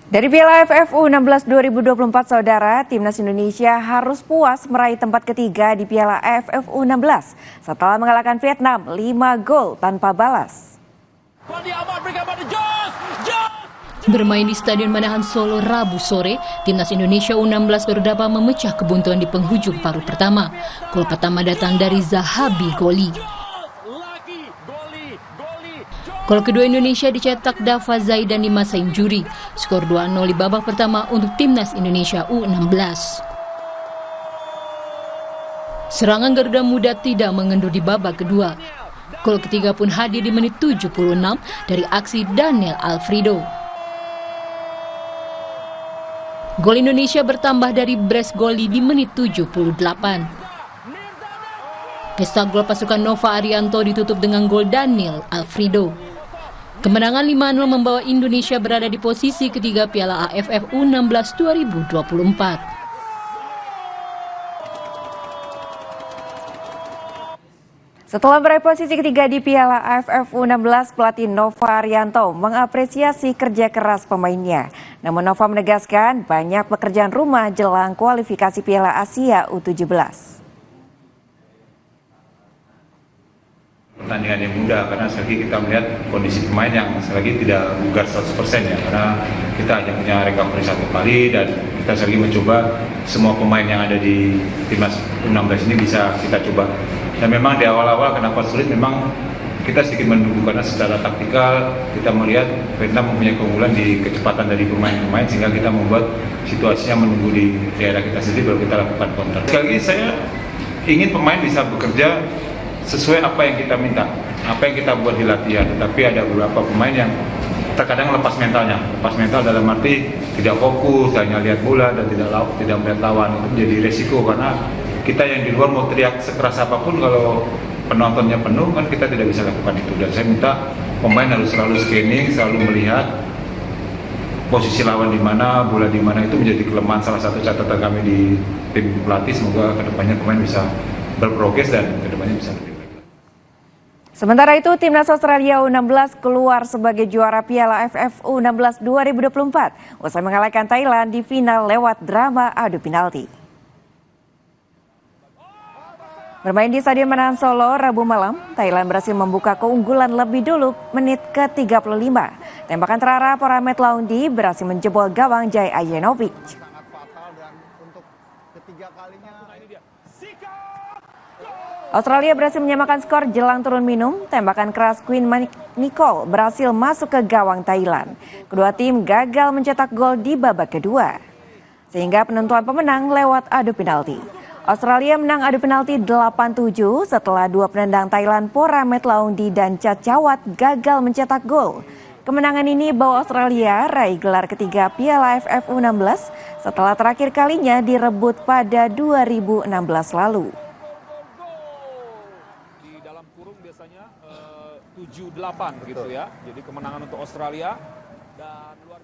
Dari Piala AFF U16 2024, saudara, Timnas Indonesia harus puas meraih tempat ketiga di Piala AFF U16 setelah mengalahkan Vietnam 5 gol tanpa balas. Bermain di Stadion Manahan Solo Rabu sore, Timnas Indonesia U16 baru dapat memecah kebuntuan di penghujung paruh pertama. Gol pertama datang dari Zahabi Goli. Gol kedua Indonesia dicetak Dava Zaidan di masa injuri. Skor 2-0 di babak pertama untuk Timnas Indonesia U16. Serangan Garuda Muda tidak mengendur di babak kedua. Gol ketiga pun hadir di menit 76 dari aksi Daniel Alfredo. Gol Indonesia bertambah dari Bres Goli di menit 78. Pesta gol pasukan Nova Arianto ditutup dengan gol Daniel Alfredo. Kemenangan 5-0 membawa Indonesia berada di posisi ketiga Piala AFF U16 2024. Setelah meraih posisi ketiga di Piala AFF U16, pelatih Nova Arianto mengapresiasi kerja keras pemainnya. Namun Nova menegaskan banyak pekerjaan rumah jelang kualifikasi Piala Asia U17. Pertandingan yang mudah karena sekali lagi kita melihat kondisi pemain yang sekali lagi tidak bugar 100% ya, karena kita hanya punya recovery satu kali dan kita sekali lagi mencoba semua pemain yang ada di Timnas U16 ini bisa kita coba. Dan memang di awal-awal kenapa sulit, memang kita sedikit menunggu karena secara taktikal kita melihat Vietnam mempunyai keunggulan di kecepatan dari pemain-pemain sehingga kita membuat situasinya menunggu di daerah kita sendiri baru kita lakukan counter. Sekali lagi saya ingin pemain bisa bekerja sesuai apa yang kita minta, apa yang kita buat di latihan. Tetapi ada beberapa pemain yang terkadang lepas mentalnya, lepas mental dalam arti tidak fokus, hanya lihat bola dan tidak melihat lawan. Itu menjadi resiko karena kita yang di luar mau teriak sekeras apapun kalau penontonnya penuh kan kita tidak bisa lakukan itu. Dan saya minta pemain harus selalu scanning, selalu melihat posisi lawan di mana, bola di mana. Itu menjadi kelemahan salah satu catatan kami di tim pelatih. Semoga kedepannya pemain bisa berprogres dan kedepannya bisa lebih. Sementara itu, Timnas Australia U16 keluar sebagai juara Piala AFF U16 2024 usai mengalahkan Thailand di final lewat drama adu penalti. Bermain di Stadion Manahan Solo Rabu malam, Thailand berhasil membuka keunggulan lebih dulu menit ke-35. Tembakan terarah Poramet Laundi berhasil menjebol gawang Jay Ayenovic. Australia berhasil menyamakan skor jelang turun minum. Tembakan keras Queen Nicole berhasil masuk ke gawang Thailand. Kedua tim gagal mencetak gol di babak kedua, sehingga penentuan pemenang lewat adu penalti. Australia menang adu penalti 8-7 setelah dua penendang Thailand Poramet Laundi dan Cacawat gagal mencetak gol. Kemenangan ini bawa Australia raih gelar ketiga Piala AFF U16 setelah terakhir kalinya direbut pada 2016 lalu. Dalam kurung biasanya 7-8 begitu ya. Jadi kemenangan untuk Australia dan luar